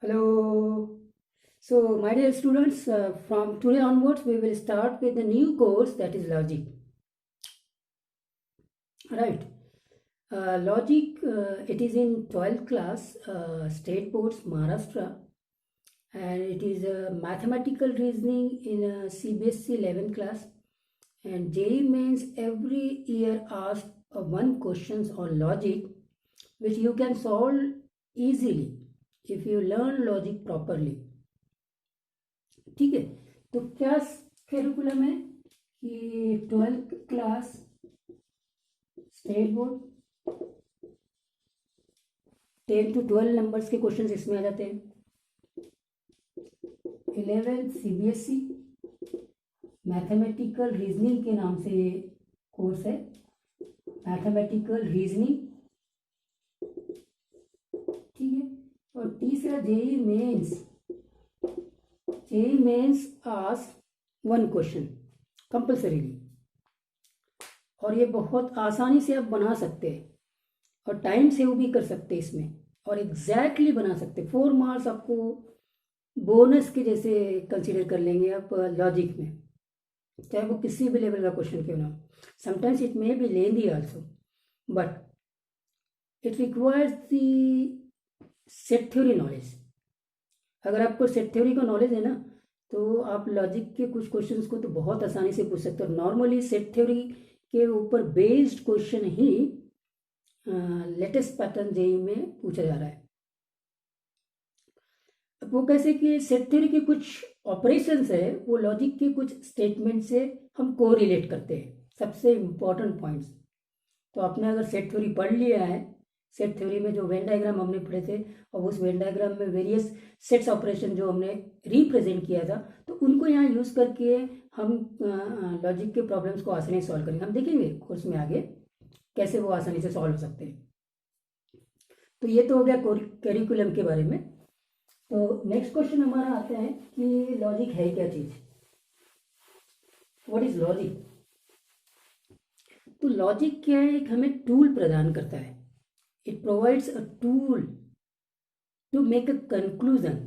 Hello. So, my dear students, from today onwards, we will start with a new course that is logic. Right. Logic, it is in 12th class, State Boards, Maharashtra, and it is mathematical reasoning in CBSE 11th class. And JEE means every year ask one questions on logic, which you can solve easily if you learn logic properly. ठीक है, तो क्या curriculum है कि 12th class state board 10 to 12 numbers के questions इसमें आ जाते हैं। 11th CBSE मैथमेटिकल रीजनिंग के नाम से ये कोर्स है, मैथमेटिकल रीजनिंग, ठीक है। और तीसरा JEE mains ask one question compulsorily, और ये बहुत आसानी से आप बना सकते हैं और टाइम सेव भी कर सकते हैं इसमें, और एग्जैक्टली बना सकते हैं। 4 मार्क्स आपको बोनस के जैसे कंसीडर कर लेंगे आप लॉजिक में, चाहे वो किसी भी लेवल का क्वेश्चन क्यों ना हो। Sometimes it may be lengthy also, but it requires the set theory knowledge. अगर आपको सेट थ्योरी का नॉलेज है ना, तो आप लॉजिक के कुछ क्वेश्चंस को तो बहुत आसानी से पूछ सकते हो। नॉर्मली सेट थ्योरी के ऊपर बेस्ड क्वेश्चन ही लेटेस्ट पैटर्न जेई में पूछा जा रहा है। अब वो कैसे कि सेट थ्योरी के कुछ ऑपरेशंस है, वो लॉजिक के कुछ स्टेटमेंट से हम को रिलेट करते हैं, सबसे इम्पॉर्टेंट पॉइंट्स। तो आपने अगर सेट थ्योरी पढ़ लिया है, सेट थ्योरी में जो वेन डायग्राम हमने पढ़े थे, और उस वेन डायग्राम में वेरियस सेट्स ऑपरेशन जो हमने रिप्रेजेंट किया था, तो उनको यहाँ यूज करके हम लॉजिक के प्रॉब्लम्स को आसानी से सॉल्व करेंगे। हम देखेंगे कोर्स में आगे कैसे वो आसानी से सॉल्व हो सकते हैं। तो ये तो हो गया करिकुलम के बारे में। तो नेक्स्ट क्वेश्चन हमारा आता है कि लॉजिक है क्या चीज, व्हाट इज लॉजिक। तो लॉजिक क्या है, एक हमें टूल प्रदान करता है। It provides a tool to make a conclusion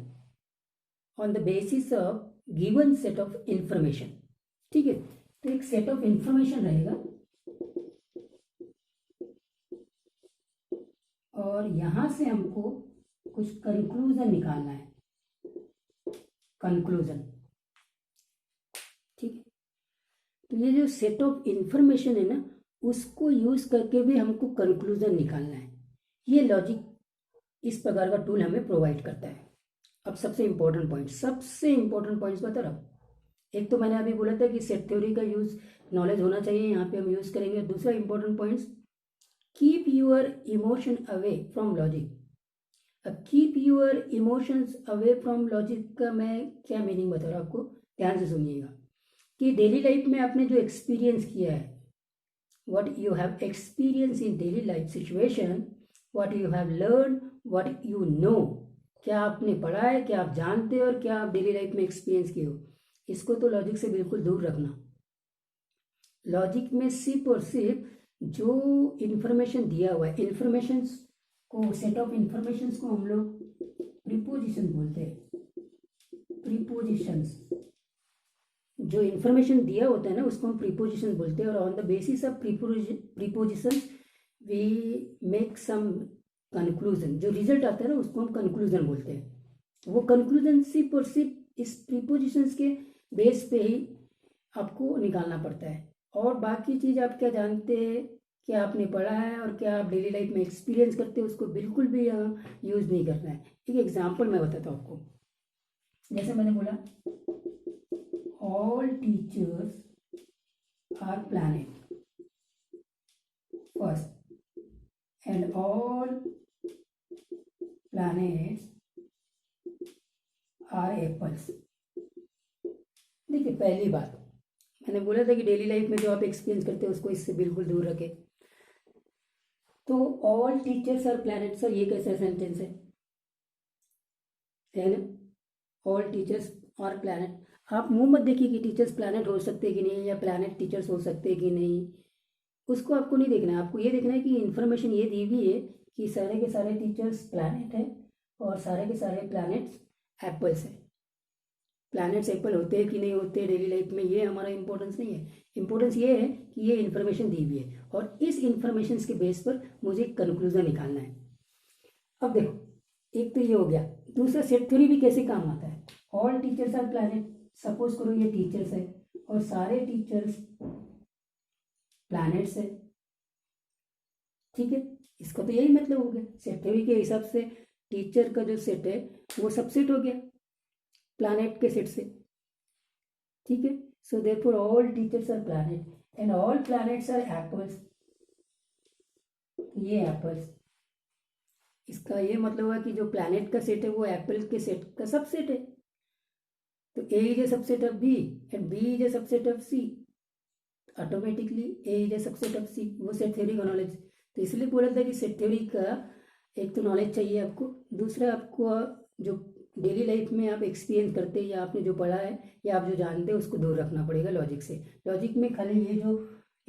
on the basis of given set of information, ठीक है। तो एक सेट ऑफ इंफॉर्मेशन रहेगा और यहां से हमको कुछ कंक्लूजन निकालना है, कंक्लूजन, ठीक है। तो ये जो सेट ऑफ इंफॉर्मेशन है ना, उसको यूज करके भी हमको कंक्लूजन निकालना है। ये लॉजिक इस प्रकार का टूल हमें प्रोवाइड करता है। अब सबसे इंपॉर्टेंट पॉइंट्स बता रहा हूँ। एक तो मैंने अभी बोला था कि सेट थ्योरी का यूज नॉलेज होना चाहिए, यहाँ पे हम यूज करेंगे। दूसरा important points, keep your emotion away from logic. अब keep your emotions away from logic का मैं क्या मीनिंग बता रहा हूँ आपको, ध्यान से सुनिएगा। कि डेली लाइफ में आपने जो एक्सपीरियंस किया है, what you have experienced in daily life situation, what you have learned, what you know, क्या आपने पढ़ा है, क्या आप जानते हो, और क्या आप डेली लाइफ में एक्सपीरियंस किए हो, इसको तो लॉजिक से बिल्कुल दूर रखना। लॉजिक में सिर्फ और सिर्फ जो इंफॉर्मेशन दिया हुआ है, इंफॉर्मेशन को, सेट ऑफ इंफॉर्मेशन को हम लोग प्रीपोजिशन बोलते हैं। प्रीपोजिशंस, जो इंफॉर्मेशन दिया होता है ना, उसको हम प्रीपोजिशन बोलते हैं। और on the basis of preposition we make some conclusion. जो रिजल्ट आता है ना, उसको हम कंक्लूजन बोलते हैं। वो कंक्लूजन सिर्फ और सिर्फ इस प्रीपोजिशंस के बेस पे ही आपको निकालना पड़ता है। और बाकी चीज आप क्या जानते हैं, क्या आपने पढ़ा है और क्या आप डेली लाइफ में एक्सपीरियंस करते हैं, उसको बिल्कुल भी यूज नहीं करना है। एक एग्जाम्पल मैं बताता हूँ आपको। जैसे मैंने बोला, all teachers are planet first, and all planets are apples। देखिए, पहली बात मैंने बोला था कि डेली लाइफ में जो आप एक्सपीरियंस करते हैं उसको इससे बिल्कुल दूर रखें। तो all teachers are planet, sir ये कैसा सेंटेंस है ना। ऑल टीचर्स आर प्लैनेट, आप मुंह मत देखिए कि टीचर्स प्लैनेट हो सकते हैं कि नहीं, या प्लैनेट टीचर्स हो सकते हैं कि नहीं, उसको आपको नहीं देखना है। आपको ये देखना है कि इन्फॉर्मेशन ये दी हुई है कि सारे के सारे टीचर्स प्लैनेट है और सारे के सारे प्लैनेट्स एप्पल्स है। प्लैनेट्स एप्पल होते हैं कि नहीं होते डेली लाइफ में, ये हमारा इंपॉर्टेंस नहीं है। इंपॉर्टेंस ये है कि ये इन्फॉर्मेशन दी हुई है और इस इंफॉर्मेशन के बेस पर मुझे कंक्लूजन निकालना है। अब देखो, एक तो ये हो गया। दूसरा सेट थ्योरी भी कैसे काम आता है। All teachers are planet, suppose करो ये टीचर्स है और सारे टीचर्स प्लैनेट्स है, ठीक है। इसका तो यही मतलब हो गया। सेट थ्योरी के हिसाब से टीचर का जो सेट है वो सबसेट हो गया प्लैनेट के सेट से, ठीक है। So therefore all teachers are planet and all planets are apples. ये एप्पल्स, इसका ये मतलब है कि जो प्लैनेट का सेट है वो एप्पल के सेट का सबसेट है। तो A is a subset of B and B is a subset of C, automatically A is a subset of C. वो सेट थ्योरी का नॉलेज। तो इसलिए बोला था कि सेट थ्योरी का एक तो नॉलेज चाहिए आपको, दूसरा आपको जो डेली लाइफ में आप एक्सपीरियंस करते हैं या आपने जो पढ़ा है या आप जो जानते हैं उसको दूर रखना पड़ेगा लॉजिक से। लॉजिक में खाली ये जो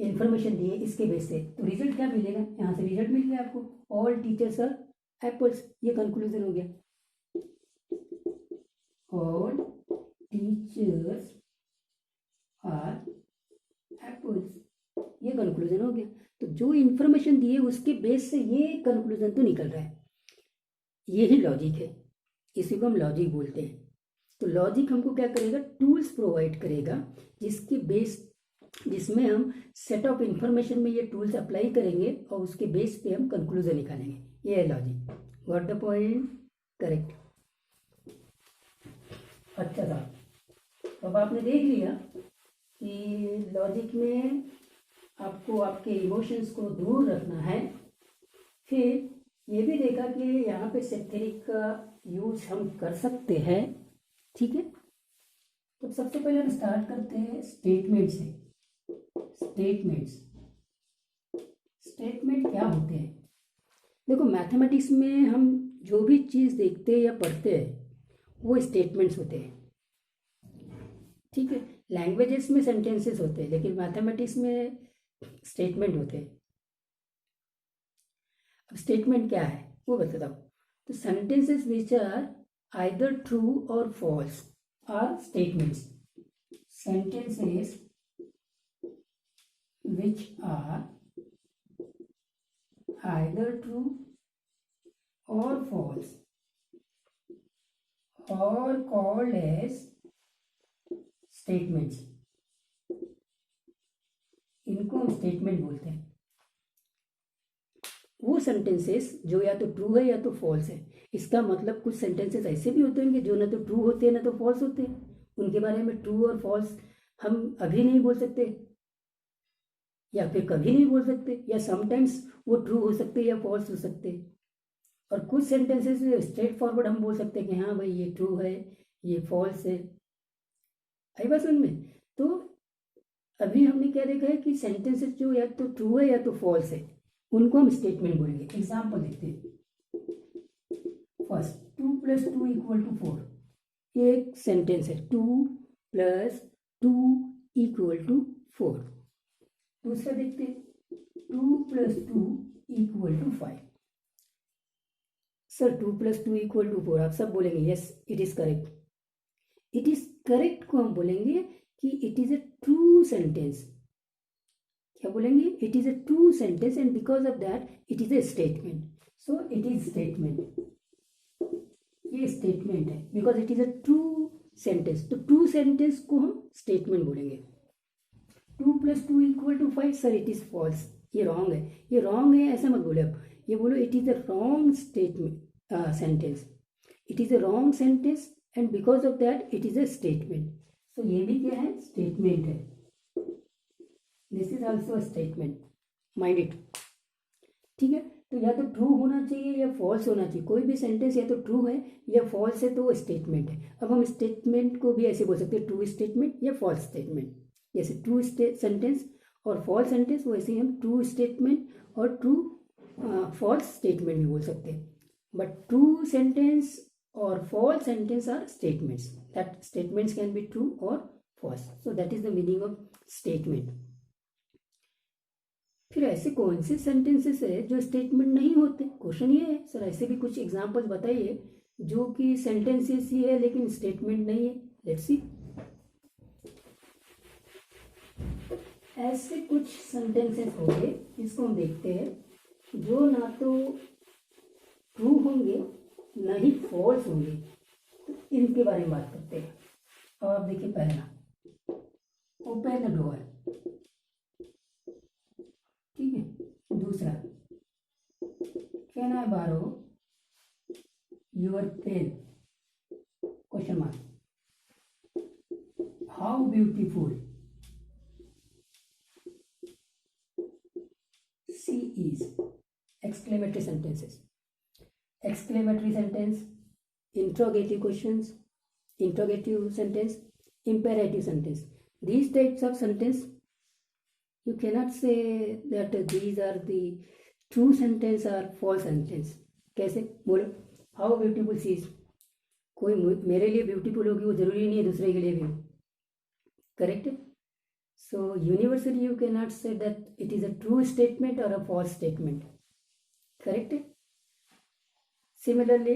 इन्फॉर्मेशन दी है इसके बेस से तो रिजल्ट क्या मिलेगा, यहाँ से रिजल्ट मिल गया आपको, ऑल टीचर्स आर एप्पल्स। ये कंक्लूजन हो गया, ऑल टीचर्स आर एप्पल्स, ये कंक्लूजन हो गया। तो जो इन्फॉर्मेशन दी है उसके बेस से ये कंक्लूजन तो निकल रहा है। यही लॉजिक है, इसी को हम लॉजिक बोलते हैं। तो लॉजिक हमको क्या करेगा, टूल्स प्रोवाइड करेगा जिसके बेस, जिसमें हम सेट ऑफ इंफॉर्मेशन में ये टूल्स अप्लाई करेंगे और उसके बेस पे हम कंक्लूजन निकालेंगे। ये है logic. Got the point? Correct. अच्छा था। अब आपने देख लिया कि लॉजिक में आपको आपके इमोशंस को दूर रखना है। फिर ये भी देखा कि यहाँ पे सेट थ्योरी का यूज हम कर सकते हैं, ठीक है। तो सबसे पहले हम स्टार्ट करते हैं स्टेटमेंट से। स्टेटमेंट क्या होते हैं? देखो, मैथमेटिक्स में हम जो भी चीज़ देखते हैं या पढ़ते हैं वो स्टेटमेंट्स होते हैं, ठीक है। लैंग्वेजेस में सेंटेंसेस होते हैं लेकिन मैथमेटिक्स में स्टेटमेंट होते हैं। अब स्टेटमेंट क्या है वो बताता हूँ। तो sentences which are either true और false are statements. Sentences which are either true or false or called as statements, इनको हम स्टेटमेंट बोलते हैं। वो सेंटेंसेस जो या तो ट्रू है या तो फॉल्स है। इसका मतलब कुछ सेंटेंसेस ऐसे भी होते हैं जो ना तो ट्रू होते हैं ना तो फॉल्स होते हैं। उनके बारे में ट्रू और फॉल्स हम अभी नहीं बोल सकते या फिर कभी नहीं बोल सकते, या समटाइम्स वो ट्रू हो सकते या फॉल्स हो सकते। और कुछ सेंटेंसेस स्ट्रेट फॉरवर्ड हम बोल सकते हैं कि हाँ भाई ये ट्रू है ये फॉल्स है। आई बात समझ में? तो अभी हमने क्या देखा है कि सेंटेंसेस जो या तो ट्रू है या तो फॉल्स है उनको हम स्टेटमेंट बोलेंगे। एग्जाम्पल देखते हैं। फर्स्ट, 2 + 2 = 4, ये एक सेंटेंस है। 2 + 2 = 4। दूसरा देखते हैं, 2 + 2 = 5। सर 2 + 2 = 4, आप सब बोलेंगे yes it is correct. It is correct को हम बोलेंगे कि it is a true sentence. क्या बोलेंगे? It is a true sentence and because of that it is a statement. So it is statement, ये स्टेटमेंट है because it is a true sentence. तो true sentence को हम statement बोलेंगे। 2 + 2 = 5, sir it is false, ये wrong है। ये wrong है ऐसा मत बोले आप, ये बोलो it is a wrong statement sentence. It is a wrong sentence and because of that it is a statement. So ये भी क्या है? स्टेटमेंट है। This is also a statement, mind it, ठीक है। तो या तो ट्रू होना चाहिए या फॉल्स होना चाहिए। कोई भी सेंटेंस या तो ट्रू है या फॉल्स है तो वो स्टेटमेंट है। अब हम स्टेटमेंट को भी ऐसे बोल सकते हैं, ट्रू स्टेटमेंट या फॉल्स स्टेटमेंट। जैसे ट्रू सेंटेंस और फॉल्स सेंटेंस, वैसे ही हम ट्रू स्टेटमेंट और ट्रू फॉल्स स्टेटमेंट भी बोल सकते हैं। बट ट्रू सेंटेंस और false sentence are statements. That statements can be true और false. So that is the meaning of statement. फिर ऐसे कौन से सेंटेंसेस है जो स्टेटमेंट नहीं होते? क्वेश्चन ये है, सर ऐसे भी कुछ एग्जांपल्स बताइए जो कि सेंटेंसेस ही है लेकिन स्टेटमेंट नहीं है। लेट्स सी, ऐसे कुछ सेंटेंसेस होंगे जिसको हम देखते हैं जो ना तो ट्रू होंगे ना ही फॉल्स होंगे, तो इनके बारे में बात करते हैं। अब आप देखिए, पहला ओपन द डोर, ठीक है। दूसरा, can I borrow your pen, question mark, how beautiful she is, exclamatory sentences, exclamatory sentence, interrogative questions, interrogative sentence, imperative sentence. These types of sentence, you cannot say that these are the true sentence or false sentence. कैसे बोलो, how beautiful C is, कोई मेरे लिए beautiful होगी वो जरूरी नहीं है दूसरे के लिए भी, correct. So universally you can not say that it is a true statement or a false statement, correct. Similarly,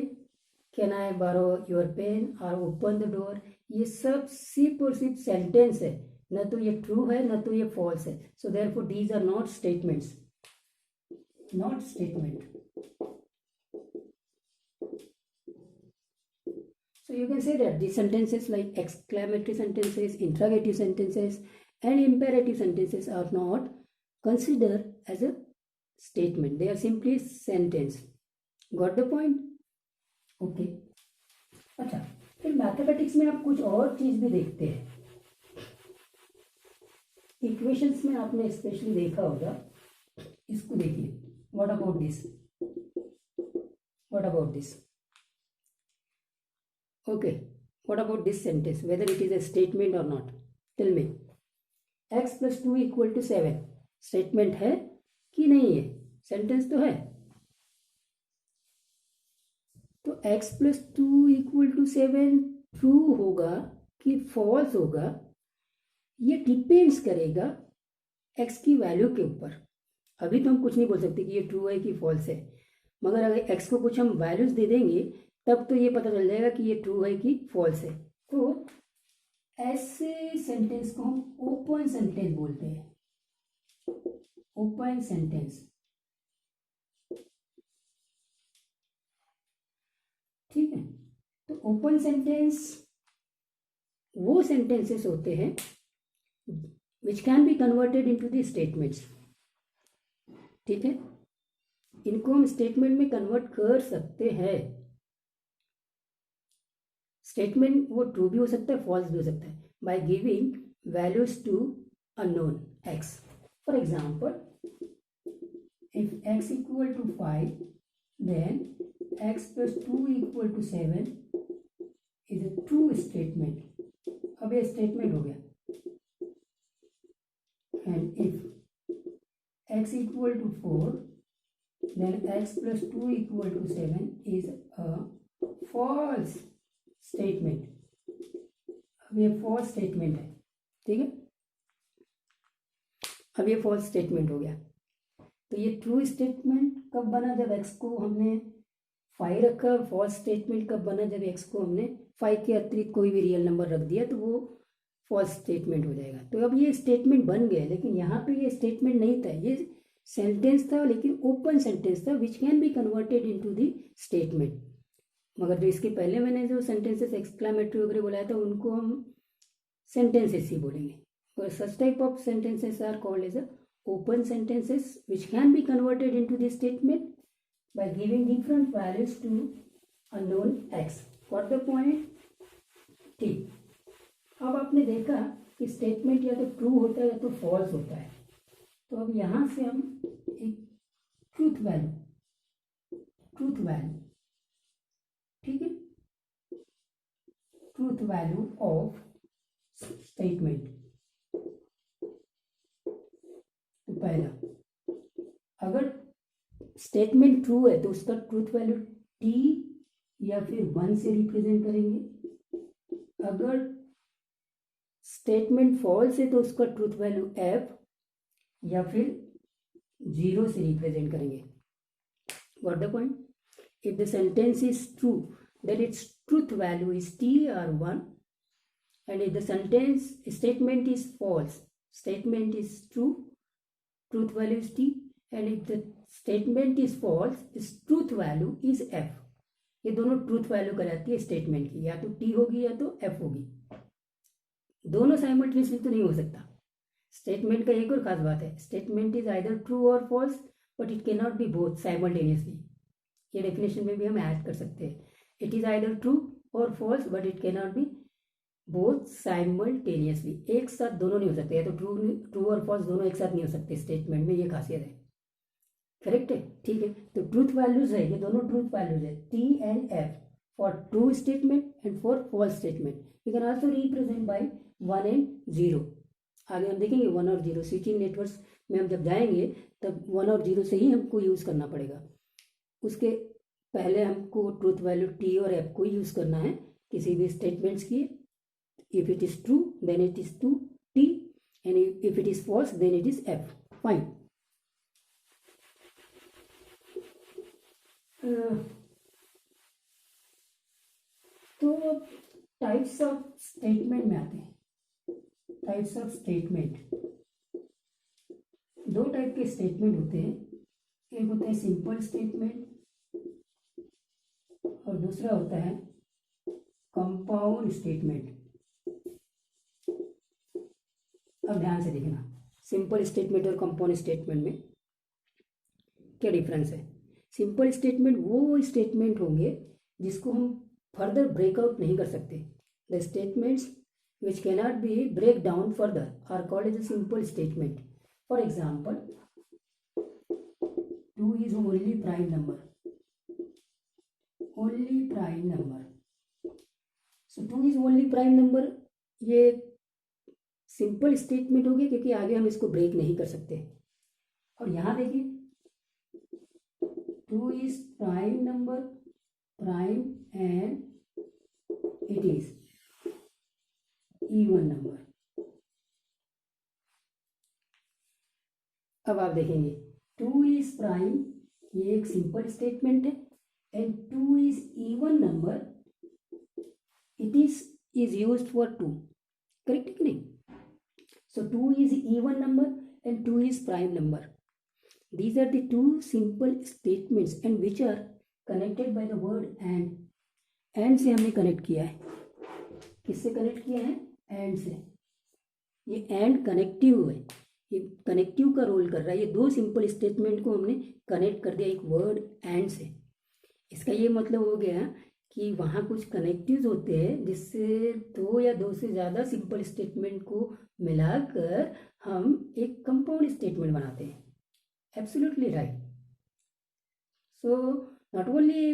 can I borrow your pen or open the door, ये सब सिर्फ और सिर्फ सेंटेंस है, न तो ये ट्रू है न तो ये फॉल्स है। So therefore these are not statements, not statement. So you can say that these sentences like exclamatory sentences, interrogative sentences and imperative sentences are not considered as a statement. They are simply sentence. Got the point? Okay. अच्छा, फिर mathematics में आप कुछ और चीज भी देखते हैं। इक्वेशंस में आपने स्पेशली देखा होगा, इसको देखिए, what about this, what about this, okay, what about this sentence, whether it is a statement or not? Tell me, x plus 2 equal to 7 statement है कि नहीं है? सेंटेंस तो है। तो x plus 2 equal to 7 true होगा कि false होगा, ये डिपेंड्स करेगा x की वैल्यू के ऊपर। अभी तो हम कुछ नहीं बोल सकते कि ये ट्रू है कि फॉल्स है, मगर अगर x को कुछ हम वैल्यूज दे देंगे तब तो ये पता चल जाएगा कि ये ट्रू है कि फॉल्स है। तो ऐसे सेंटेंस को हम ओपन सेंटेंस बोलते हैं, ओपन सेंटेंस, ठीक है। तो ओपन सेंटेंस वो सेंटेंसेस होते हैं विच can be converted into the statements, ठीक है। इनको हम स्टेटमेंट में कन्वर्ट कर सकते हैं। स्टेटमेंट वो ट्रू भी हो सकता है, फॉल्स भी हो सकता है, by giving values to unknown x। For example, if x equal to 5 then x plus 2 equal to 7 is a true statement. अब ये स्टेटमेंट हो गया। And if x equal to 4 then x plus 2 equal to 7 is a false statement. अब ये false statement है, ठीक है। अब ये फॉल्स स्टेटमेंट हो गया। तो ये ट्रू स्टेटमेंट कब बना? जब x को हमने 5 रखा। फॉल्स स्टेटमेंट कब बना? जब x को हमने 5 के अतिरिक्त कोई भी रियल नंबर रख दिया, तो वो फॉल्स स्टेटमेंट हो जाएगा। तो अब ये स्टेटमेंट बन गया, लेकिन यहाँ पे ये स्टेटमेंट नहीं था, ये सेंटेंस था, लेकिन ओपन सेंटेंस था विच can be converted into the statement. मगर जो इसके पहले मैंने जो सेंटेंसेस एक्सक्लामेटरी वगैरह बुलाया था, उनको हम सेंटेंसेस ही बोलेंगे। और such type of sentences are called as open sentences which can be converted into the statement by giving different values to unknown x। Got the point? ठीक। अब आपने देखा कि स्टेटमेंट या तो ट्रू होता है या तो फॉल्स होता है। तो अब यहाँ से हम एक ट्रूथ वैल्यू, ठीक है, ट्रूथ वैल्यू ऑफ स्टेटमेंट। तो पहला, अगर स्टेटमेंट ट्रू है तो उसका ट्रूथ वैल्यू t या फिर 1 से रिप्रेजेंट करेंगे। अगर स्टेटमेंट फॉल्स है तो उसका ट्रूथ वैल्यू f या फिर 0 से रिप्रेजेंट करेंगे। Got the point? If the sentence is true, then its truth value is t or 1, and if the sentence statement is false, statement is true, truth value is t, and if the statement is false, its truth value is f. ये दोनों truth value कहलाती है statement की, या तो T होगी या तो एफ होगी, दोनों साइमल्टेनियसली तो नहीं हो सकता। स्टेटमेंट का एक और खास बात है, स्टेटमेंट इज आइदर ट्रू और false but it can not be both simultaneously. ये डेफिनेशन में भी हम ऐड कर सकते हैं, इट इज आइदर ट्रू और false but it can not be both simultaneously. एक साथ दोनों नहीं हो सकते, या तो ट्रू और फॉल्स दोनों एक साथ नहीं हो सकते स्टेटमेंट में, ये खासियत है। करेक्ट है, ठीक है। तो ट्रूथ वैल्यूज है, ये दोनों ट्रूथ वैल्यूज है T and F for true statement and for false statement. You can also represent by 1 and 0। आगे हम देखेंगे 1 और 0 स्विचिंग नेटवर्क्स में हम जब जाएंगे तब 1 और 0 से ही हमको यूज करना पड़ेगा। उसके पहले हमको ट्रूथ वैल्यू टी और एफ को यूज करना है किसी भी स्टेटमेंट्स की। If it is true then it is to T, and if it is false then it is F. Fine. तो टाइप्स ऑफ स्टेटमेंट में आते हैं। टाइप्स ऑफ स्टेटमेंट, दो टाइप के स्टेटमेंट होते हैं, एक होता है सिंपल स्टेटमेंट और दूसरा होता है कंपाउंड स्टेटमेंट। अब ध्यान से देखना, सिंपल स्टेटमेंट और कंपाउंड स्टेटमेंट में क्या डिफरेंस है। सिंपल स्टेटमेंट वो स्टेटमेंट होंगे जिसको हम फर्दर ब्रेकआउट नहीं कर सकते। The statements which cannot be break down further are called as a simple statement. For example, 2 is only prime number. Only prime number. So 2 is only prime number, ये simple statement हो गया क्योंकि आगे हम इसको ब्रेक नहीं कर सकते। और यहाँ देखिए 2 is prime number, prime and it is even number. अब आप देखेंगे 2 इज प्राइम, ये एक सिंपल स्टेटमेंट है, and 2 is even number, it is used for 2। Correct कि नहीं? So 2 is even number and 2 is prime number. These are the two simple statements and which are connected by the word and. And से हमने connect किया है, किससे connect किया है? And से। ये एंड कनेक्टिव है, ये कनेक्टिव का रोल कर रहा है। ये दो सिंपल स्टेटमेंट को हमने कनेक्ट कर दिया एक वर्ड एंड से। इसका ये मतलब हो गया कि वहाँ कुछ कनेक्टिव्स होते हैं जिससे दो या दो से ज़्यादा सिंपल स्टेटमेंट को मिलाकर हम एक कंपाउंड स्टेटमेंट बनाते हैं। Absolutely right. So not only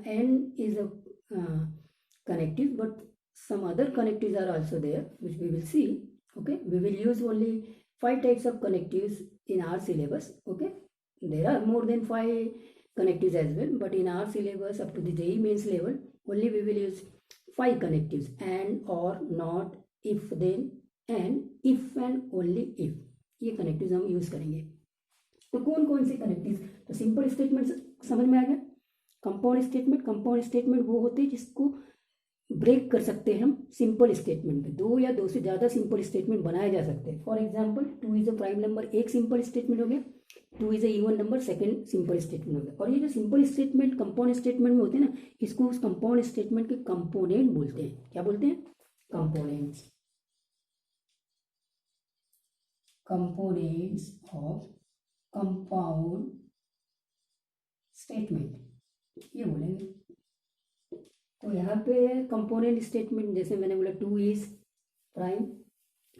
and is a connectives, but some other connectives are also there which we will see. Okay, we will use only 5 types of connectives in our syllabus. Okay, there are more than 5 connectives as well, but in our syllabus up to the JEE mains level only we will use 5 connectives: and, or, not, if, then, and, if and only if। ये connectives हम use करेंगे। तो कौन कौन से connectives? तो simple statement समझ में आ गया। कंपाउंड स्टेटमेंट वो होते हैं जिसको ब्रेक कर सकते हैं हम सिंपल स्टेटमेंट में। दो या दो से ज़्यादा सिंपल स्टेटमेंट बनाए जा सकते हैं। For example 2 is a prime number, एक सिंपल स्टेटमेंट हो गया। 2 is a even number, second simple statement हो गया। और ये जो सिंपल स्टेटमेंट कंपाउंड स्टेटमेंट में होते हैं ना, इसको उस कंपाउंड स्टेटमेंट के कंपोनेंट बोलते हैं। क्या बोलते हैं? Components. Components of compound statement ये बोलेंगे। तो यहाँ पे कंपोनेंट स्टेटमेंट जैसे मैंने बोला 2 is prime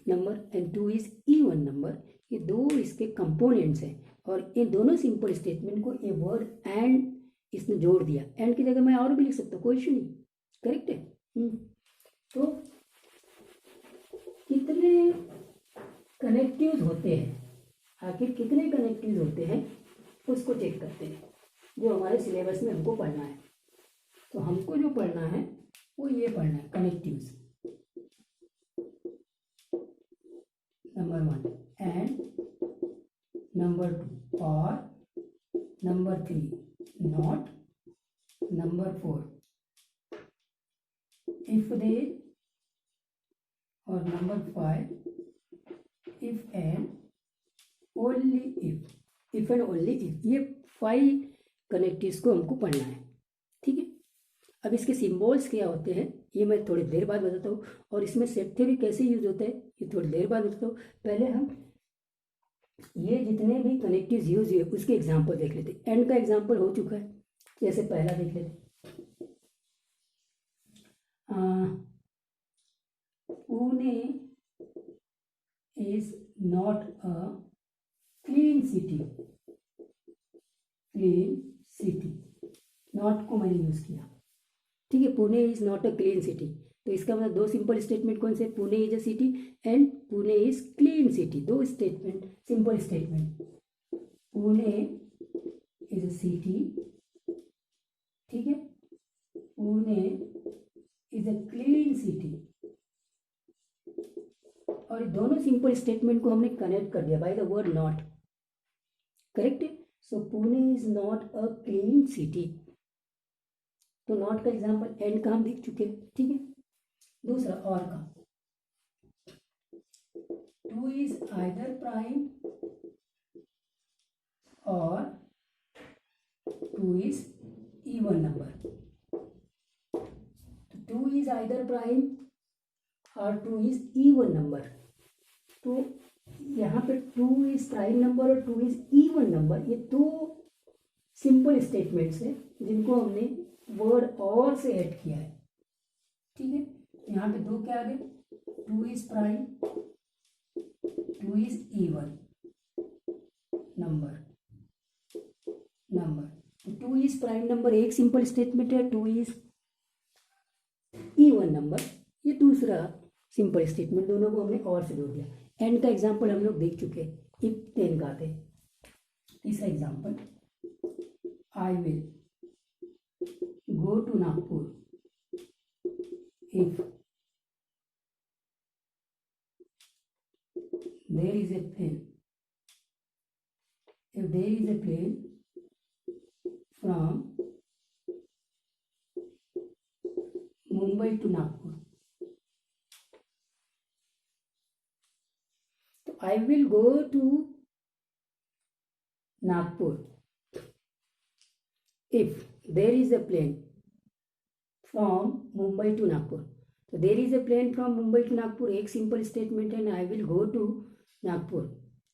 number and 2 is even number, ये दो इसके कंपोनेंट्स हैं। और इन दोनों सिंपल स्टेटमेंट को ये वर्ड एंड इसने जोड़ दिया। एंड की जगह मैं और भी लिख सकता हूँ, कोई इशू नहीं। करेक्ट है। तो कितने कनेक्टिव्स होते हैं, आखिर कितने कनेक्टिव्स होते हैं उसको चेक करते हैं, जो हमारे सिलेबस में हमको पढ़ना है। तो हमको जो पढ़ना है वो ये पढ़ना है, connectives. Number 1 and, number 2 or, number 3 not, number 4 if then, और number 5 if and only if and only if. ये 5 कनेक्टिव्स को हमको पढ़ना है, ठीक है। अब इसके सिंबल्स क्या होते हैं ये मैं थोड़ी देर बाद बताता हूँ, और इसमें सेट थ्योरी कैसे यूज होता है ये थोड़ी देर बाद बताता हूँ। पहले हम ये जितने भी कनेक्टिव्स यूज हुए उसके एग्जाम्पल देख लेते। एंड का एग्जाम्पल हो चुका है, जैसे पहला देख लेते। Pune is not a clean city. Clean city, not को मैंने यूज किया, ठीक है। Pune is not a clean city, तो इसका मतलब दो सिंपल स्टेटमेंट कौन से, Pune is a city and Pune is clean city. दो statement, simple statement. Pune is a city, ठीक है, Pune is a clean city, और दोनों सिंपल स्टेटमेंट को हमने कनेक्ट कर दिया by the word not, correct है। So Pune is not a clean city, तो नॉट का एग्जांपल एंड का हम देख चुके हैं, ठीक है। दूसरा और का, 2 इज आइदर प्राइम और 2 is even number. 2 is either prime और 2 इज इवन नंबर। तो यहाँ पे 2 इज प्राइम नंबर और 2 इज इवन नंबर, ये दो सिंपल स्टेटमेंट्स हैं जिनको हमने वर्ड और से ऐड किया है, ठीक है। यहाँ पे दो क्या आ गए, 2 is prime, 2 is even number. 2 is prime number एक सिंपल स्टेटमेंट है, 2 इज इवन नंबर ये दूसरा सिंपल स्टेटमेंट, दोनों को हमने और से जोड़ दिया। एंड का एग्जांपल हम लोग देख चुके हैं, इफ देन का आते। तीसरा example, I will go to Nagpur if there is a plane, if there is a plane from Mumbai to Nagpur, so I will go to Nagpur if there is a plane from Mumbai to Nagpur। तो there is a plane from Mumbai to Nagpur एक simple statement है, I will go to Nagpur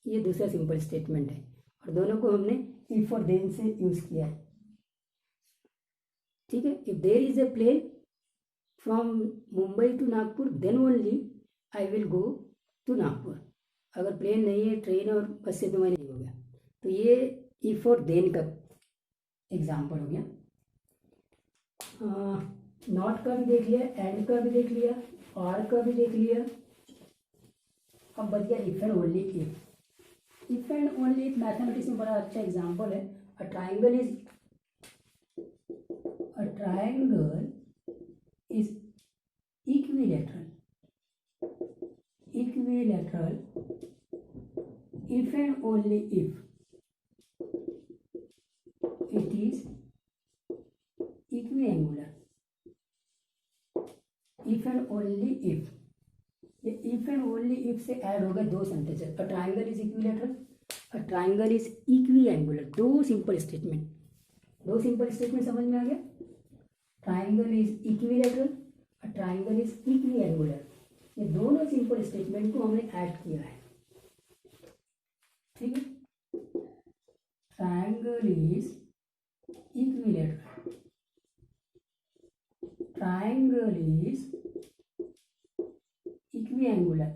ये दूसरा simple statement है, और दोनों को हमने इफ और देन से यूज किया है, ठीक है। If there is a plane from Mumbai to Nagpur then only I will go to Nagpur. अगर प्लेन नहीं है, ट्रेन और बस से तो मैं नहीं हो गया, तो ये इफ और देन का एग्जाम्पल हो गया। नॉट का भी देख लिया, एंड का भी देख लिया, और का भी देख लिया, अब बच गया if and only if. If and only if mathematics में बड़ा अच्छा एग्जांपल है। A triangle is equilateral if and only if it is equiangular. If and only if, ये इफ एंड ओनली इफ से ऐड हो गए दो sentences, a triangle is equilateral, a triangle is equiangular. दो सिंपल स्टेटमेंट समझ में आ गया। Triangle is equilateral, a triangle is equiangular, ये दोनों सिंपल स्टेटमेंट को हमने ऐड किया है, ठीक है। Triangle is equilateral, triangle is equiangular,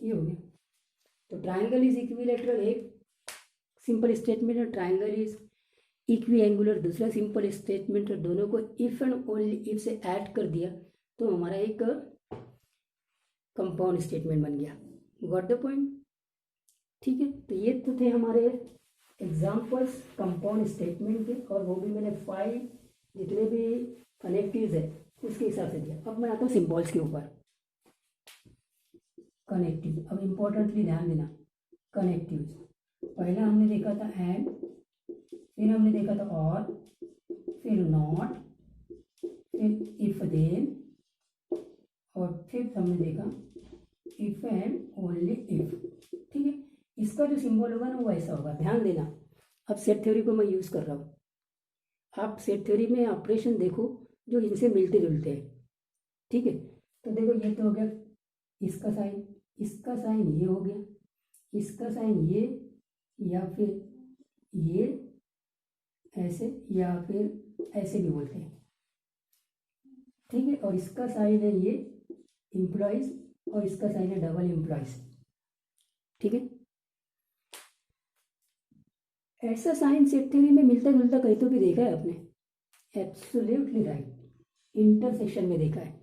ये हो गया। तो ट्राइंगल इज इक्विलैटरल एक सिंपल स्टेटमेंट है, ट्राइंगल इज इक्विएंगुलर दूसरा सिंपल स्टेटमेंट है, दोनों को इफ एंड ओनली इफ से ऐड कर दिया तो हमारा एक कंपाउंड स्टेटमेंट बन गया। गॉट द पॉइंट, ठीक है। तो ये तो थे हमारे एग्जाम्पल्स कंपाउंड स्टेटमेंट के, और वो भी मैंने 5 जितने भी कनेक्टिव्स है उसके हिसाब से दिया। अब मैं आता हूँ सिंबल्स के ऊपर। कनेक्टिव, अब इम्पोर्टेंटली ध्यान देना, कनेक्टिव्स पहला हमने देखा था एंड, फिर हमने देखा था और, फिर नॉट, इफ देन, और फिफ्थ हमने देखा इफ एंड ओनली इफ। ठीक है, इसका जो सिंबल होगा ना वो ऐसा होगा, ध्यान देना। अब सेट थ्योरी को मैं यूज कर रहा हूँ, आप सेट थ्योरी में ऑपरेशन देखो जो इनसे मिलते जुलते हैं। ठीक है, तो देखो ये तो हो गया इसका साइन, इसका साइन ये हो गया, इसका साइन ये, या फिर ये ऐसे, या फिर ऐसे भी बोलते हैं। ठीक है, और इसका साइन है ये इम्प्लॉइज, और इसका साइन है डबल इम्प्लॉइज। ठीक है, ऐसा साइन सेट थ्योरी में मिलता जुलता कहीं तो भी देखा है आपने? एब्सोल्युटली राइट, इंटरसेक्शन में देखा है,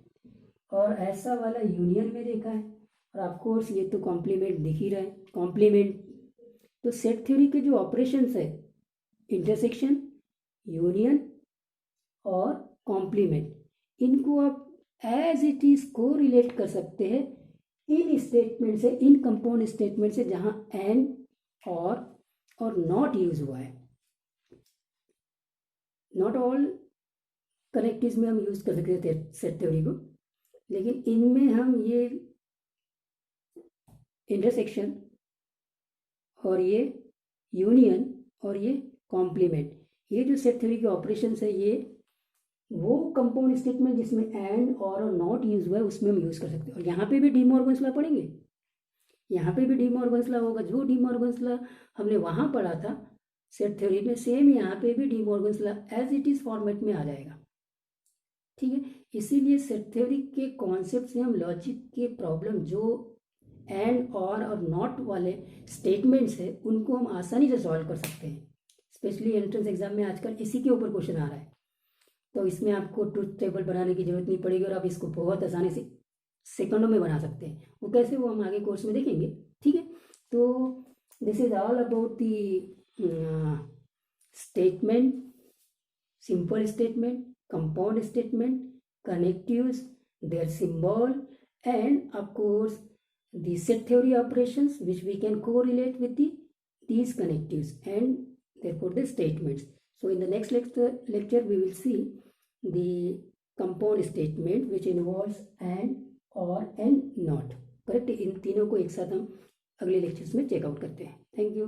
और ऐसा वाला यूनियन में देखा है, और ऑफ कोर्स ये तो कॉम्प्लीमेंट दिख ही रहा है, कॉम्प्लीमेंट। तो सेट थ्योरी के जो ऑपरेशंस है, इंटरसेक्शन, यूनियन और कॉम्प्लीमेंट, इनको आप एज इट इज को रिलेट कर सकते हैं इन स्टेटमेंट से, इन कंपाउंड स्टेटमेंट से जहां एंड और नॉट यूज हुआ है। नॉट ऑल कनेक्टिव्स में हम यूज कर सकते हैं सेट थ्योरी को, लेकिन इनमें हम ये इंटरसेक्शन और ये यूनियन और ये कॉम्प्लीमेंट, ये जो सेट थ्योरी के ऑपरेशंस है, ये वो कंपाउंड स्टेटमेंट जिसमें एंड और नॉट यूज हुआ है उसमें हम यूज कर सकते हैं। और यहाँ पे भी डी मॉर्गन्स लॉ पढ़ेंगे, यहाँ पे भी डी मॉर्गन्स लॉ होगा, जो डी मॉर्गन्स लॉ हमने वहाँ पढ़ा था सेट थ्योरी में, सेम यहाँ पे भी De Morgan's law as it is format में आ जाएगा। ठीक है, इसीलिए सेट थ्योरी के कॉन्सेप्ट से हम लॉजिक के प्रॉब्लम जो एंड और नॉट वाले स्टेटमेंट्स है उनको हम आसानी से सॉल्व कर सकते हैं। स्पेशली एंट्रेंस एग्जाम में आजकल इसी के ऊपर क्वेश्चन आ रहा है, तो इसमें आपको ट्रुथ टेबल बनाने की जरूरत नहीं पड़ेगी और आप इसको बहुत आसानी से सेकंडों में बना सकते हैं। वो कैसे, वो हम आगे कोर्स में देखेंगे। ठीक है, तो this is all about the statement, simple statement, compound statement, connectives, their symbol, and of course the set theory operations which we can correlate with these connectives and therefore the statements. So in the next lecture we will see the compound statement which involves and or and not. करेक्ट, इन तीनों को एक साथ हम अगले lectures में checkout करते हैं। Thank you.